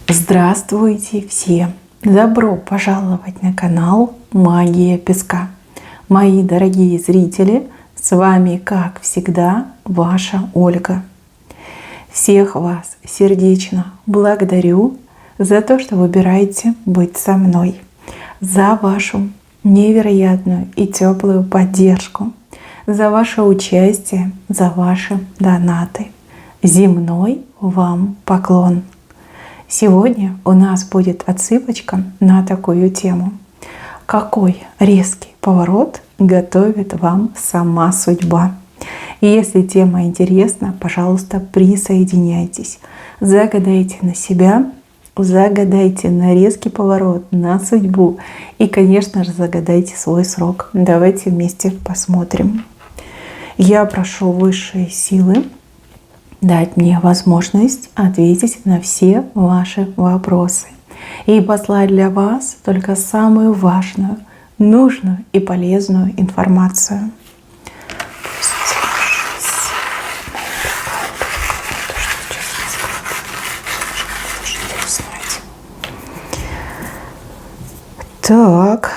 Здравствуйте все! Добро пожаловать на канал Магия Песка. Мои дорогие зрители, с вами, как всегда, ваша Ольга. Всех вас сердечно благодарю за то, что выбираете быть со мной, за вашу невероятную и теплую поддержку, за ваше участие, за ваши донаты. Земной вам поклон! Сегодня у нас будет отсыпочка на такую тему. Какой резкий поворот готовит вам сама судьба? И если тема интересна, пожалуйста, присоединяйтесь. Загадайте на себя, загадайте на резкий поворот, на судьбу. И, конечно же, загадайте свой срок. Давайте вместе посмотрим. Я прошу высшие силы дать мне возможность ответить на все ваши вопросы и послать для вас только самую важную, нужную и полезную информацию. Так,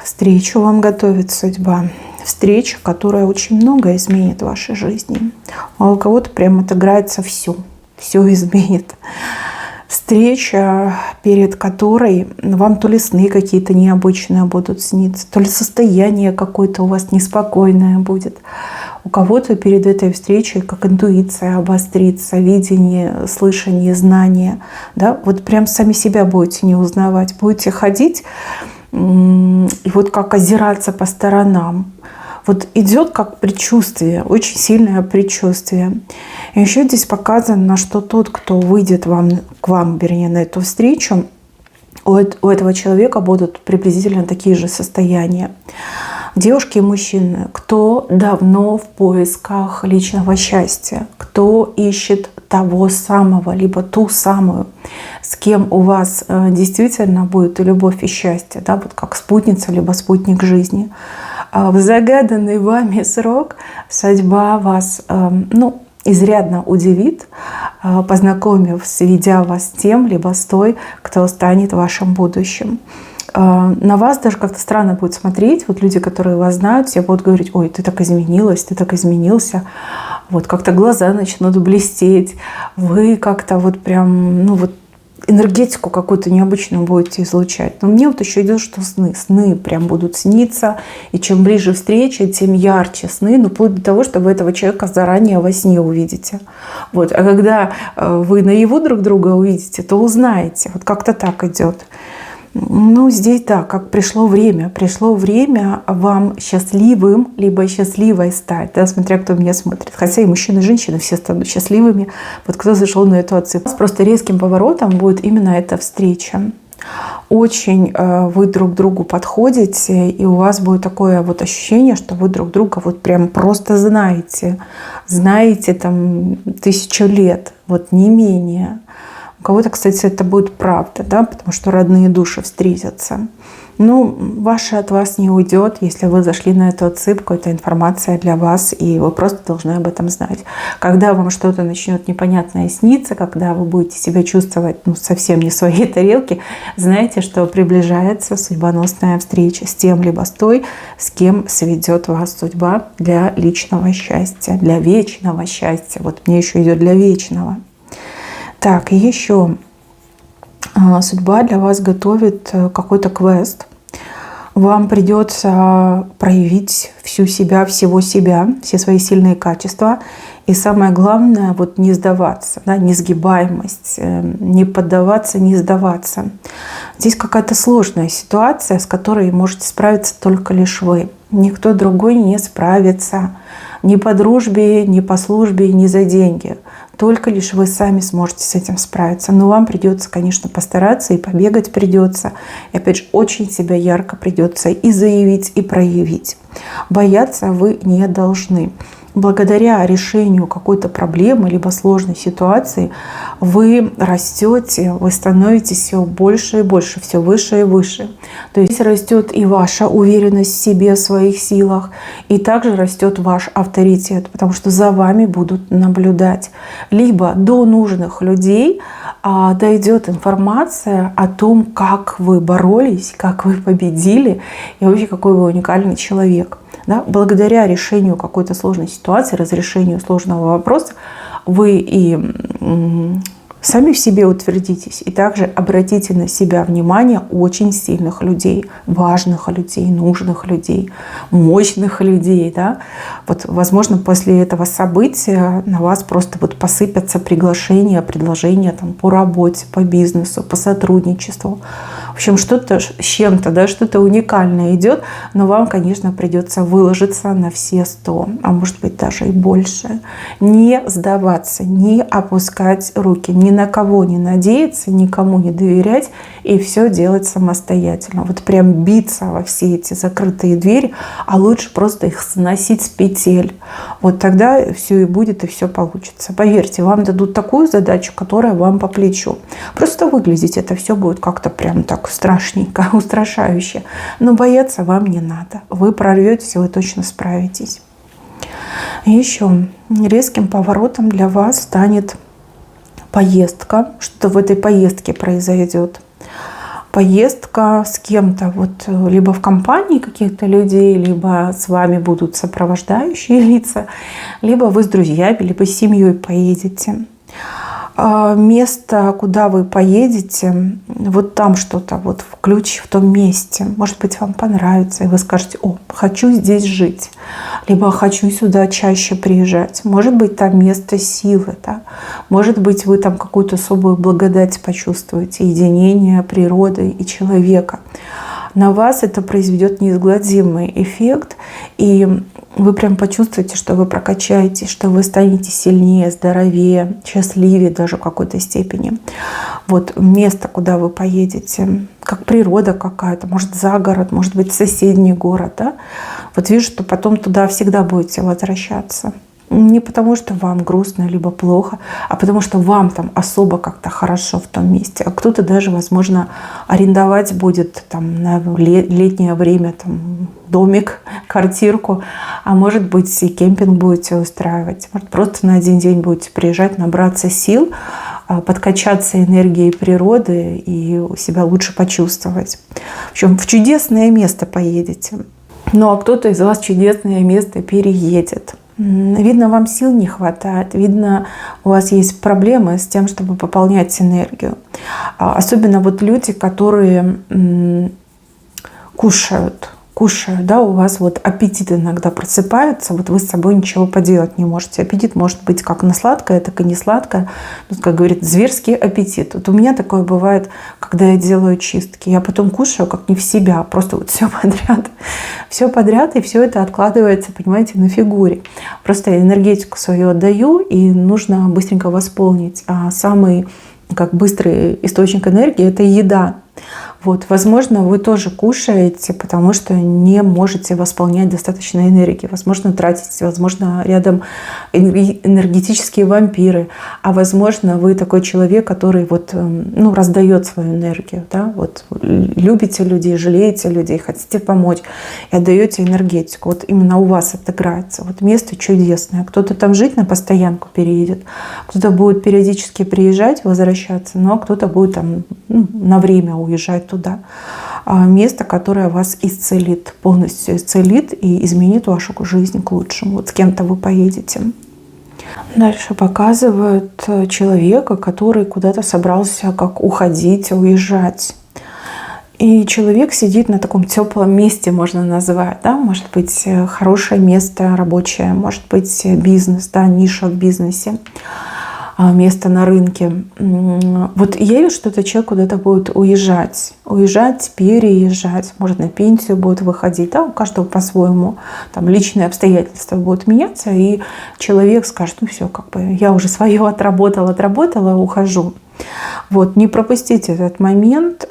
встречу вам готовит судьба. Встреча, которая очень многое изменит в вашей жизни. А у кого-то прям отыграется все изменит. Встреча, перед которой вам то ли сны какие-то необычные будут сниться, то ли состояние какое-то у вас неспокойное будет. У кого-то перед этой встречей как интуиция обострится, видение, слышание, знание. Да? Вот прям сами себя будете не узнавать. Будете ходить и вот как озираться по сторонам. Вот идет как предчувствие, очень сильное предчувствие. И еще здесь показано, что тот, кто выйдет к вам, вернее, на эту встречу, у этого человека будут приблизительно такие же состояния. Девушки и мужчины, кто давно в поисках личного счастья, кто ищет того самого, либо ту самую, с кем у вас действительно будет и любовь, и счастье, да, вот как спутница, либо спутник жизни. В загаданный вами срок судьба вас изрядно удивит, познакомив, сведя вас с тем, либо с той, кто станет вашим будущим. На вас даже как-то странно будет смотреть. Вот люди, которые вас знают, все будут говорить: ой, ты так изменилась, ты так изменился. Вот как-то глаза начнут блестеть. Вы как-то вот прям, энергетику какую-то необычную будете излучать. Но мне вот еще идет, что сны прям будут сниться. И чем ближе встреча, тем ярче сны. Вплоть до того, что вы этого человека заранее во сне увидите. Вот. А когда вы наяву друг друга увидите, то узнаете. Вот как-то так идет. Здесь, да, как пришло время вам счастливым, либо счастливой стать, да, смотря кто меня смотрит. Хотя и мужчины, и женщины все станут счастливыми. Вот кто зашел на эту отсыпку. Просто резким поворотом будет именно эта встреча. Очень вы друг другу подходите, и у вас будет такое вот ощущение, что вы друг друга вот прям просто знаете там 1000 лет, вот не менее. У кого-то, кстати, это будет правда, да, потому что родные души встретятся. Ваше от вас не уйдет, если вы зашли на эту отсыпку. Это информация для вас, и вы просто должны об этом знать. Когда вам что-то начнет непонятное сниться, когда вы будете себя чувствовать совсем не в своей тарелке, знайте, что приближается судьбоносная встреча с тем либо с той, с кем сведет вас судьба для личного счастья, для вечного счастья. Вот мне еще идет для вечного. Так, и еще судьба для вас готовит какой-то квест. Вам придется проявить всю себя, всего себя, все свои сильные качества. И самое главное, вот не сдаваться, да, несгибаемость, не поддаваться, не сдаваться. Здесь какая-то сложная ситуация, с которой можете справиться только лишь вы. Никто другой не справится. Ни по дружбе, ни по службе, ни за деньги. Только лишь вы сами сможете с этим справиться. Но вам придется, конечно, постараться, и побегать придется. И опять же, очень себя ярко придется и заявить, и проявить. Бояться вы не должны. благодаря решению какой-то проблемы либо сложной ситуации вы растете, вы становитесь все больше и больше, все выше и выше. То есть растет и ваша уверенность в себе, в своих силах, и также растет ваш авторитет, потому что за вами будут наблюдать. Либо до нужных людей дойдет информация о том, как вы боролись, как вы победили, и вообще какой вы уникальный человек. Да? Благодаря решению какой-то сложной ситуации, разрешению сложного вопроса, вы и сами в себе утвердитесь, и также обратите на себя внимание очень сильных людей, важных людей, нужных людей, мощных людей. Да? Вот, возможно, после этого события на вас просто вот посыпятся приглашения, предложения там, по работе, по бизнесу, по сотрудничеству. В общем, что-то с чем-то, да, что-то уникальное идет, но вам, конечно, придется выложиться на все 100, а может быть даже и больше. Не сдаваться, не опускать руки, ни на кого не надеяться, никому не доверять и все делать самостоятельно. Вот прям биться во все эти закрытые двери, а лучше просто их сносить с петель. Вот тогда все и будет, и все получится. Поверьте, вам дадут такую задачу, которая вам по плечу. Просто выглядеть это все будет как-то прям так страшненько, устрашающе. Но бояться вам не надо. Вы прорветесь, вы точно справитесь. Еще резким поворотом для вас станет поездка. Что в этой поездке произойдет? Поездка с кем-то, вот, либо в компании каких-то людей, либо с вами будут сопровождающие лица, либо вы с друзьями, либо с семьей поедете. Место, куда вы поедете, вот там что-то, вот ключ в том месте. Может быть, вам понравится, и вы скажете: о, хочу здесь жить, либо хочу сюда чаще приезжать. Может быть, там место силы, да? Может быть, вы там какую-то особую благодать почувствуете, единение природы и человека. На вас это произведет неизгладимый эффект, и вы прям почувствуете, что вы прокачаетесь, что вы станете сильнее, здоровее, счастливее даже в какой-то степени. Вот место, куда вы поедете, как природа какая-то, может, за город, может быть, соседний город. Да? Вот вижу, что потом туда всегда будете возвращаться. Не потому, что вам грустно либо плохо, а потому что вам там особо как-то хорошо в том месте. А кто-то даже, возможно, арендовать будет там на летнее время там домик, квартирку, а может быть и кемпинг будете устраивать. Может, просто на один день будете приезжать, набраться сил, подкачаться энергией природы и себя лучше почувствовать. В общем, в чудесное место поедете. Ну а кто-то из вас в чудесное место переедет. Видно, вам сил не хватает, видно, у вас есть проблемы с тем, чтобы пополнять энергию. Особенно вот люди, которые кушают, да, у вас вот аппетит иногда просыпается, вот вы с собой ничего поделать не можете. Аппетит может быть как на сладкое, так и не сладкое. Тут, как говорит, зверский аппетит. Вот у меня такое бывает, когда я делаю чистки. Я потом кушаю как не в себя, просто вот все подряд. Все подряд, и все это откладывается, понимаете, на фигуре. Просто я энергетику свою отдаю, и нужно быстренько восполнить. А самый как быстрый источник энергии – это еда. Вот, возможно, вы тоже кушаете, потому что не можете восполнять достаточно энергии. Возможно, тратите, возможно, рядом энергетические вампиры. А возможно, вы такой человек, который вот, раздает свою энергию. Да? Вот, любите людей, жалеете людей, хотите помочь и отдаете энергетику. Вот именно у вас отыграется. Вот место чудесное. Кто-то там жить на постоянку переедет, кто-то будет периодически приезжать, возвращаться, но кто-то будет там на время уезжать туда. Место, которое вас исцелит, полностью исцелит и изменит вашу жизнь к лучшему. Вот с кем-то вы поедете. Дальше показывают человека, который куда-то собрался как уходить, уезжать. И человек сидит на таком теплом месте, можно назвать. Да? Может быть, хорошее место рабочее, может быть, бизнес, да, ниша в бизнесе. Место на рынке. Вот я вижу, что этот человек куда-то будет уезжать, переезжать, может, на пенсию будет выходить, да, у каждого по-своему, там личные обстоятельства будут меняться, и человек скажет: ну все, как бы я уже свое отработала, ухожу. Вот, не пропустите этот момент.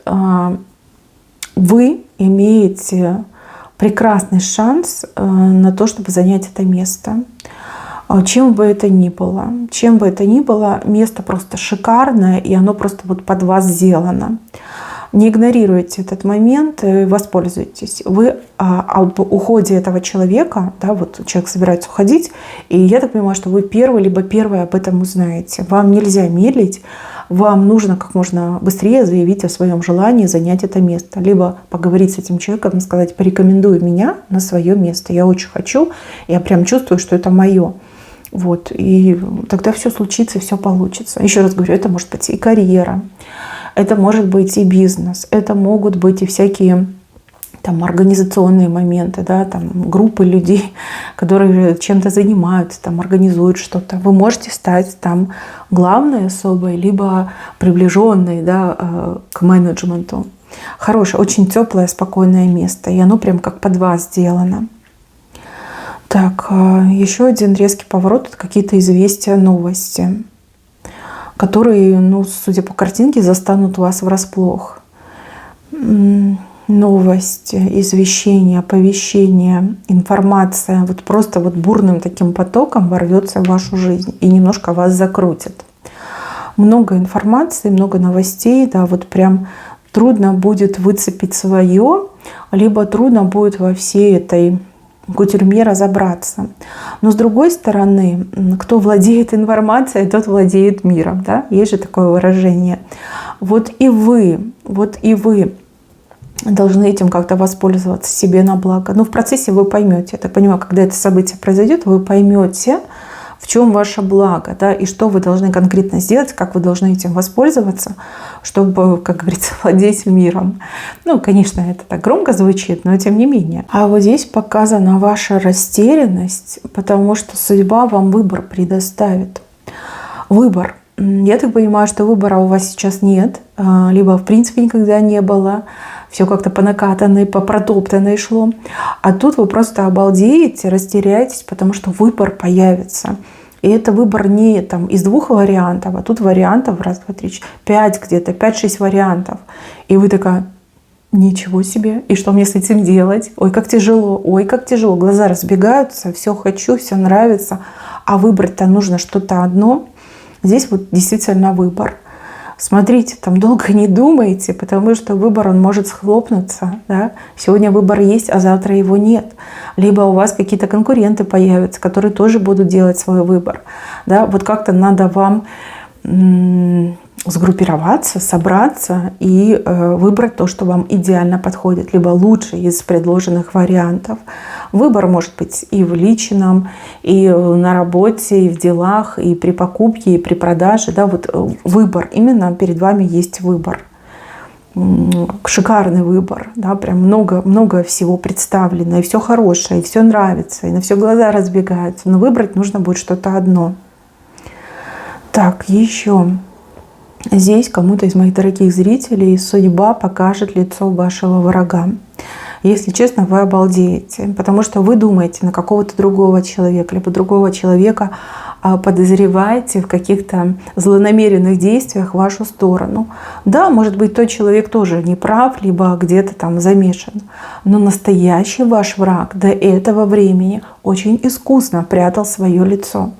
Вы имеете прекрасный шанс на то, чтобы занять это место. Чем бы это ни было, место просто шикарное, и оно просто вот под вас сделано. Не игнорируйте этот момент, воспользуйтесь. Вы об уходе этого человека, да, вот человек собирается уходить, и я так понимаю, что вы первый, либо первая об этом узнаете. Вам нельзя медлить, вам нужно как можно быстрее заявить о своем желании занять это место. Либо поговорить с этим человеком и сказать: порекомендуй меня на свое место. Я очень хочу, я прям чувствую, что это мое. Вот, и тогда все случится, все получится. Еще раз говорю, это может быть и карьера, это может быть и бизнес, это могут быть и всякие там организационные моменты, да, там группы людей, которые чем-то занимаются, там организуют что-то. Вы можете стать там главной особой, либо приближенной, да, к менеджменту. Хорошее, очень теплое, спокойное место, и оно прям как под вас сделано. Так, еще один резкий поворот — это какие-то известия, новости, которые, ну, судя по картинке, застанут вас врасплох. Новости, извещения, оповещения, информация вот просто вот бурным таким потоком ворвется в вашу жизнь и немножко вас закрутит. Много информации, много новостей, да, вот прям трудно будет выцепить свое, либо трудно будет во всей этой кутюрьме разобраться. Но с другой стороны, кто владеет информацией, тот владеет миром. Да? Есть же такое выражение. Вот и вы должны этим как-то воспользоваться себе на благо. Но в процессе вы поймете, я так понимаю, когда это событие произойдет, вы поймете, в чем ваше благо, да, и что вы должны конкретно сделать, как вы должны этим воспользоваться, чтобы, как говорится, владеть миром. Ну, конечно, это так громко звучит, но тем не менее. А вот здесь показана ваша растерянность, потому что судьба вам выбор предоставит. Выбор. Я так понимаю, что выбора у вас сейчас нет, либо в принципе никогда не было. Все как-то по накатанной, по протоптанной шло. А тут вы просто обалдеете, растеряетесь, потому что выбор появится. И это выбор не там из 2 вариантов, а тут вариантов 1, 2, 3, 4, 5 где-то, 5-6 вариантов. И вы такая: ничего себе, и что мне с этим делать? Ой, как тяжело, глаза разбегаются, все хочу, все нравится, а выбрать-то нужно что-то одно. Здесь вот действительно выбор. Смотрите, там долго не думайте, потому что выбор, он может схлопнуться. Да? Сегодня выбор есть, а завтра его нет. Либо у вас какие-то конкуренты появятся, которые тоже будут делать свой выбор. Да? Вот как-то надо вам сгруппироваться, собраться и выбрать то, что вам идеально подходит, либо лучший из предложенных вариантов. Выбор может быть и в личном, и на работе, и в делах, и при покупке, и при продаже. Да, вот выбор, именно перед вами есть выбор. Шикарный выбор, да, прям много всего представлено, и все хорошее, и все нравится, и на все глаза разбегаются. Но выбрать нужно будет что-то одно. Так, еще. Здесь кому-то из моих дорогих зрителей судьба покажет лицо вашего врага. Если честно, вы обалдеете, потому что вы думаете на какого-то другого человека, либо другого человека подозреваете в каких-то злонамеренных действиях в вашу сторону. Да, может быть, тот человек тоже не прав, либо где-то там замешан. Но настоящий ваш враг до этого времени очень искусно прятал свое лицо.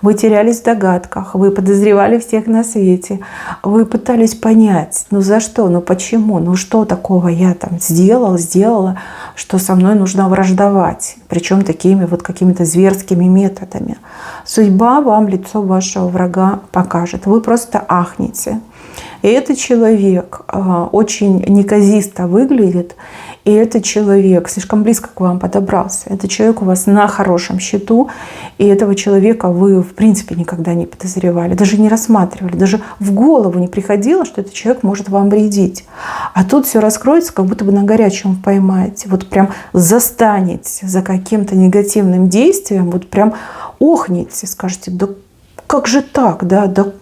Вы терялись в догадках, вы подозревали всех на свете, вы пытались понять, ну за что, ну почему, ну что такого я там сделала, что со мной нужно враждовать, причем такими вот какими-то зверскими методами. Судьба вам лицо вашего врага покажет, вы просто ахнете. И этот человек очень неказисто выглядит, и этот человек слишком близко к вам подобрался. Этот человек у вас на хорошем счету, и этого человека вы в принципе никогда не подозревали, даже не рассматривали, даже в голову не приходило, что этот человек может вам вредить. А тут все раскроется, как будто бы на горячем поймаете, вот прям застанете за каким-то негативным действием, вот прям охнете, скажете: да как же так, да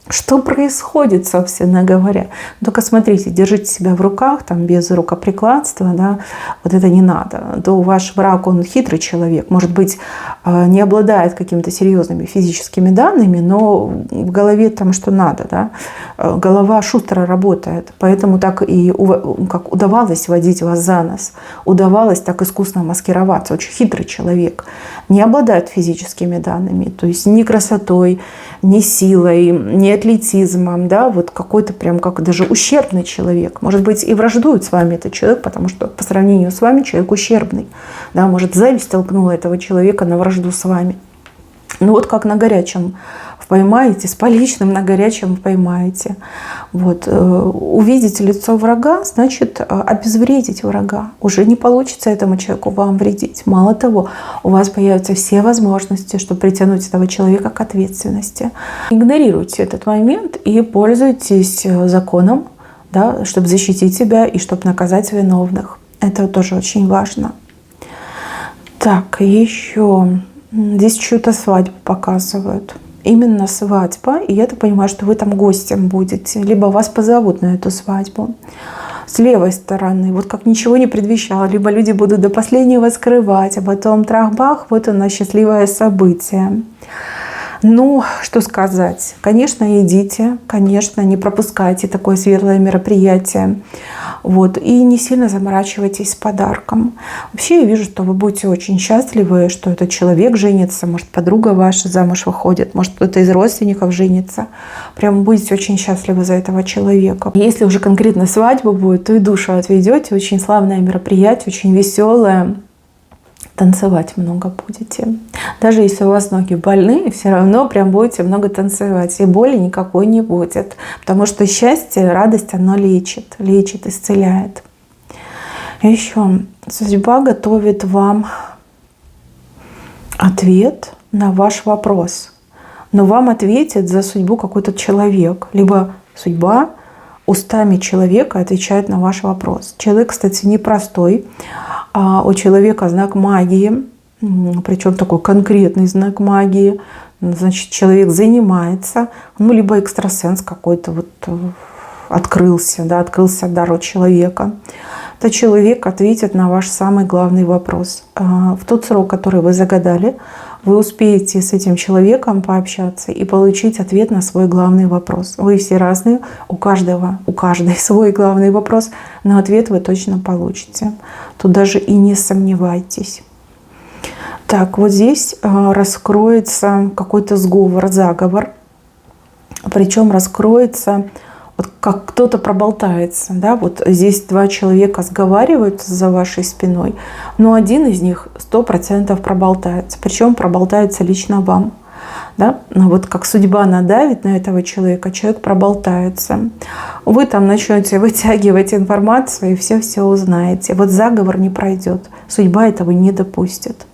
Что происходит, собственно говоря? Только смотрите, держите себя в руках, там, без рукоприкладства, да, вот это не надо. То ваш враг, он хитрый человек, может быть, не обладает какими-то серьезными физическими данными, но в голове там что надо, да. Голова шустро работает, поэтому так и как удавалось водить вас за нос, удавалось так искусно маскироваться. Очень хитрый человек, не обладает физическими данными, то есть ни красотой, ни силой, ни атлетизмом, да, вот какой-то прям как даже ущербный человек. Может быть, и враждует с вами этот человек, потому что по сравнению с вами человек ущербный. Да, может, зависть толкнула этого человека на вражду с вами. Ну вот как на горячем поймаете, с поличным на горячем поймаете. Вот. Увидите лицо врага, значит, обезвредить врага. Уже не получится этому человеку вам вредить. Мало того, у вас появятся все возможности, чтобы притянуть этого человека к ответственности. Игнорируйте этот момент и пользуйтесь законом, да, чтобы защитить себя и чтобы наказать виновных. Это тоже очень важно. Так, еще здесь чью-то свадьбу показывают. Именно свадьба, и я так понимаю, что вы там гостем будете, либо вас позовут на эту свадьбу. С левой стороны, вот как ничего не предвещало, либо люди будут до последнего скрывать, а потом трах-бах, вот оно, счастливое событие. Ну, что сказать. Конечно, идите, конечно, не пропускайте такое светлое мероприятие. Вот. И не сильно заморачивайтесь с подарком. Вообще я вижу, что вы будете очень счастливы, что этот человек женится, может, подруга ваша замуж выходит, может, кто-то из родственников женится. Прям будете очень счастливы за этого человека. Если уже конкретно свадьба будет, то и душу отведете. Очень славное мероприятие, очень веселое. Танцевать много будете. Даже если у вас ноги больные, все равно прям будете много танцевать. И боли никакой не будет. Потому что счастье, радость, оно лечит, исцеляет. Еще судьба готовит вам ответ на ваш вопрос. Но вам ответит за судьбу какой-то человек. Либо судьба устами человека отвечает на ваш вопрос. Человек, кстати, непростой. У человека знак магии, причем такой конкретный знак магии. Значит, человек занимается, ну, либо экстрасенс какой-то вот открылся, да, открылся дар у человека. Этот человек ответит на ваш самый главный вопрос. В тот срок, который вы загадали, вы успеете с этим человеком пообщаться и получить ответ на свой главный вопрос. Вы все разные, у каждой свой главный вопрос, но ответ вы точно получите. Тут даже и не сомневайтесь. Так, вот здесь раскроется какой-то сговор, заговор. Причем раскроется, вот как кто-то проболтается. Да? Вот здесь два человека сговариваются за вашей спиной, но один из них 100% проболтается. Причем проболтается лично вам. Да? Вот как судьба надавит на этого человека, человек проболтается. Вы там начнете вытягивать информацию и все узнаете. Вот заговор не пройдет. Судьба этого не допустит.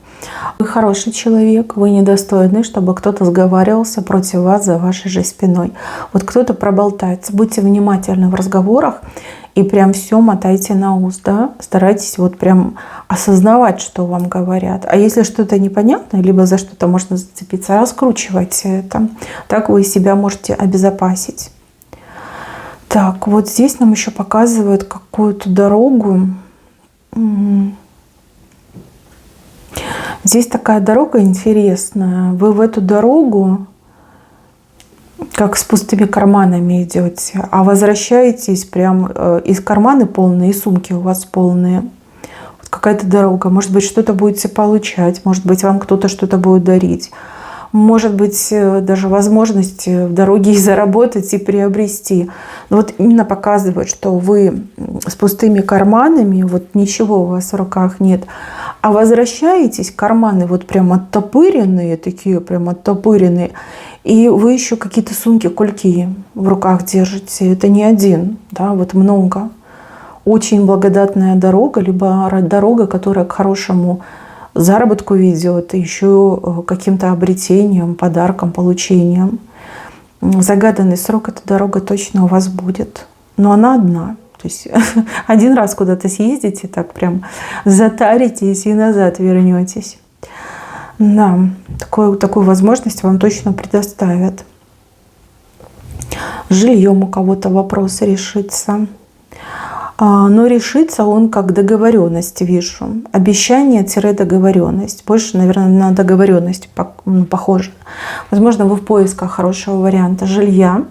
Вы хороший человек, вы недостойны, чтобы кто-то сговаривался против вас за вашей же спиной. Вот кто-то проболтается. Будьте внимательны в разговорах и прям все мотайте на ус. Да? Старайтесь вот прям осознавать, что вам говорят. А если что-то непонятно, либо за что-то можно зацепиться, раскручивайте это. Так вы себя можете обезопасить. Так, вот здесь нам еще показывают какую-то дорогу. Здесь такая дорога интересная. Вы в эту дорогу как с пустыми карманами идете, а возвращаетесь прям из карманы полные, и сумки у вас полные. Вот какая-то дорога. Может быть, что-то будете получать, может быть, вам кто-то что-то будет дарить. Может быть, даже возможность в дороге и заработать, и приобрести. Но вот именно показывает, что вы с пустыми карманами, вот ничего у вас в руках нет, а возвращаетесь, карманы вот прям оттопыренные, такие прям оттопыренные, и вы еще какие-то сумки, кульки в руках держите. Это не один, да, вот много. Очень благодатная дорога, либо дорога, которая к хорошему заработку ведет, еще каким-то обретением, подарком, получением. В загаданный срок эта дорога точно у вас будет. Но она одна. То есть один раз куда-то съездите, так прям затаритесь и назад вернетесь. Да, такую возможность вам точно предоставят. С жильем у кого-то вопрос решится. Но решится он как договоренность, вижу. Обещание-договоренность. Больше, наверное, на договоренность похоже. Возможно, вы в поисках хорошего варианта жилья.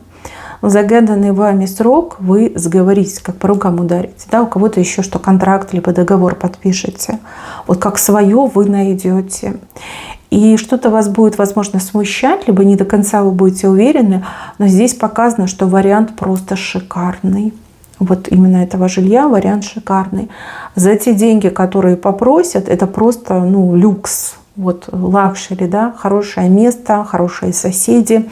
В загаданный вами срок вы сговоритесь, как по рукам ударите. Да? У кого-то еще что контракт либо договор подпишете. Вот как свое вы найдете. И что-то вас будет, возможно, смущать, либо не до конца вы будете уверены. Но здесь показано, что вариант просто шикарный. Вот именно этого жилья вариант шикарный. За те деньги, которые попросят, это просто люкс. Вот лакшери, да, хорошее место, хорошие соседи,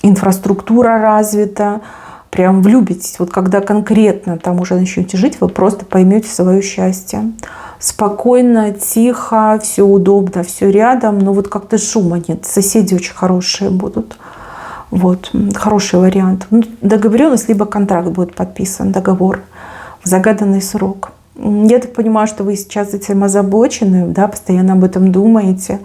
инфраструктура развита. Прям влюбитесь. Вот когда конкретно там уже начнете жить, вы просто поймете свое счастье. Спокойно, тихо, все удобно, все рядом, но вот как-то шума нет. Соседи очень хорошие будут. Вот, хороший вариант. Договоренность, либо контракт будет подписан, договор в загаданный срок. Я так понимаю, что вы сейчас этим озабочены, да, постоянно об этом думаете,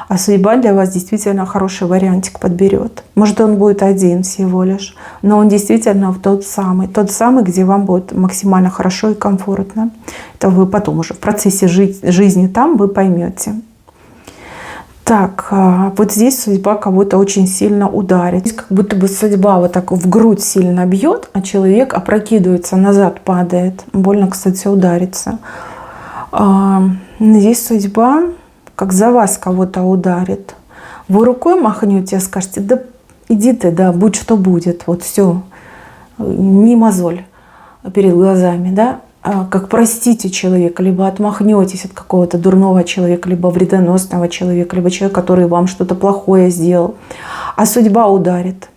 а судьба для вас действительно хороший вариантик подберет. Может, он будет один всего лишь, но он действительно тот самый, где вам будет максимально хорошо и комфортно. Это вы потом уже в процессе жизни там вы поймете. Так, вот здесь судьба кого-то очень сильно ударит. Здесь как будто бы судьба вот так в грудь сильно бьет, а человек опрокидывается, назад падает. Больно, кстати, ударится. Здесь судьба как за вас кого-то ударит. Вы рукой махнете, скажете: да иди ты, да, будь что будет. Вот все, не мозоль перед глазами, да. Как простите человека, либо отмахнетесь от какого-то дурного человека, либо вредоносного человека, либо человека, который вам что-то плохое сделал. А судьба ударит.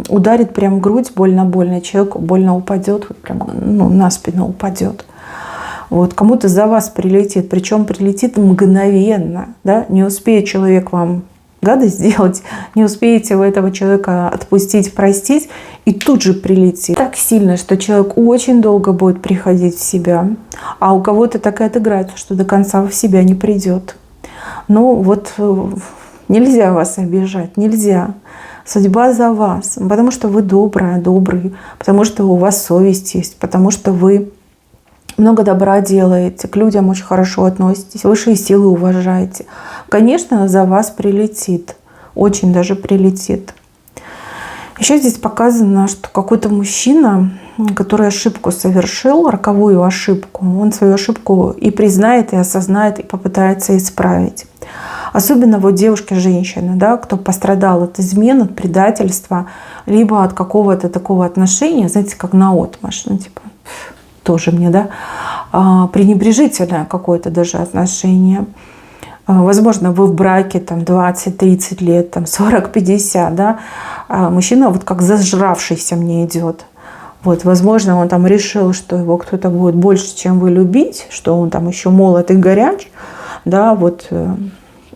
Ударит прям в грудь, больно-больно. Человек больно упадет, вот прям, на спину упадет. Вот, кому-то за вас прилетит, причем прилетит мгновенно. Да? Не успеет человек вам гадость сделать, не успеете вы этого человека отпустить, простить, и тут же прилетит. Так сильно, что человек очень долго будет приходить в себя, а у кого-то так и отыграется, что до конца в себя не придет. Но вот нельзя вас обижать, нельзя. Судьба за вас, потому что вы добрый, потому что у вас совесть есть, потому что вы много добра делаете, к людям очень хорошо относитесь, высшие силы уважаете. Конечно, за вас прилетит, очень даже прилетит. Еще здесь показано, что какой-то мужчина, который ошибку совершил, роковую ошибку, он свою ошибку и признает, и осознает, и попытается исправить. Особенно вот девушки, женщины, да, кто пострадал от измен, от предательства, либо от какого-то такого отношения, знаете, как наотмашь, типа, тоже мне, да, пренебрежительное какое-то даже отношение. Возможно, вы в браке там 20-30 лет, там 40-50, да, мужчина вот как зажравшийся мне идет. Вот, возможно, он там решил, что его кто-то будет больше, чем вы любить, что он там еще молод и горяч, да, вот.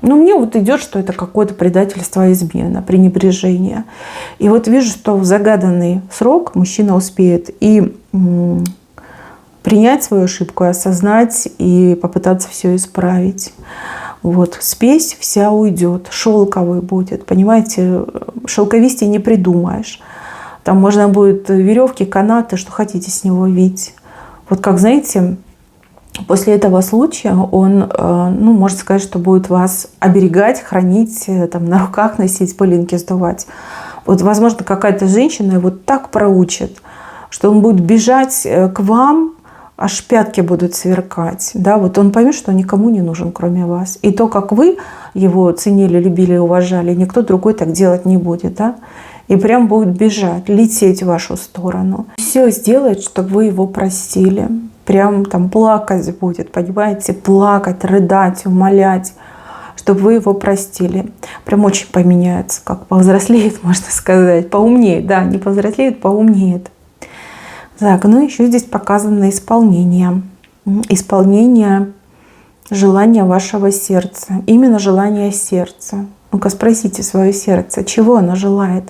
Но мне вот идет, что это какое-то предательство, измена, пренебрежение. И вот вижу, что в загаданный срок мужчина успеет и принять свою ошибку, осознать и попытаться все исправить. Вот, спесь вся уйдет, шелковый будет, понимаете, шелковистей не придумаешь. Там можно будет веревки, канаты, что хотите с него видеть. Вот как, знаете, после этого случая он, можно сказать, что будет вас оберегать, хранить, там, на руках носить, пылинки сдувать. Вот, возможно, какая-то женщина его так проучит, что он будет бежать к вам, аж пятки будут сверкать. Да? Вот он поймет, что никому не нужен, кроме вас. И то, как вы его ценили, любили, уважали, никто другой так делать не будет. Да? И прям будет бежать, лететь в вашу сторону. Все сделает, чтобы вы его простили. Прям там плакать будет, понимаете? Плакать, рыдать, умолять, чтобы вы его простили. Прям очень поменяется, как повзрослеет, можно сказать. Поумнеет, да, не повзрослеет, поумнеет. Так, еще здесь показано исполнение. Исполнение желания вашего сердца. Именно желание сердца. Ну-ка спросите свое сердце, чего оно желает.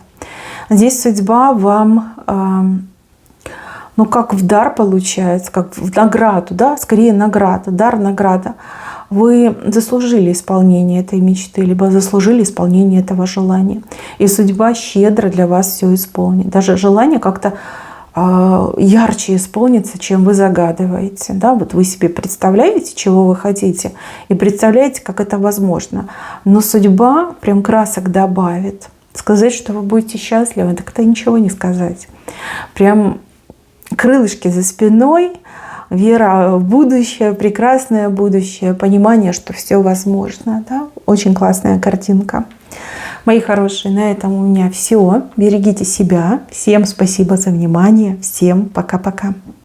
Здесь судьба вам, как в дар получается, как в награду, да, скорее награда, дар, награда. вы заслужили исполнение этой мечты, либо заслужили исполнение этого желания. И судьба щедро для вас все исполнит. Даже желание как-то ярче исполнится, чем вы загадываете. Да? Вот вы себе представляете, чего вы хотите, и представляете, как это возможно. Но судьба прям красок добавит. Сказать, что вы будете счастливы, так это ничего не сказать. Прям крылышки за спиной, вера в будущее, прекрасное будущее, понимание, что все возможно. Да? Очень классная картинка. Мои хорошие, на этом у меня все. Берегите себя. Всем спасибо за внимание. Всем пока-пока.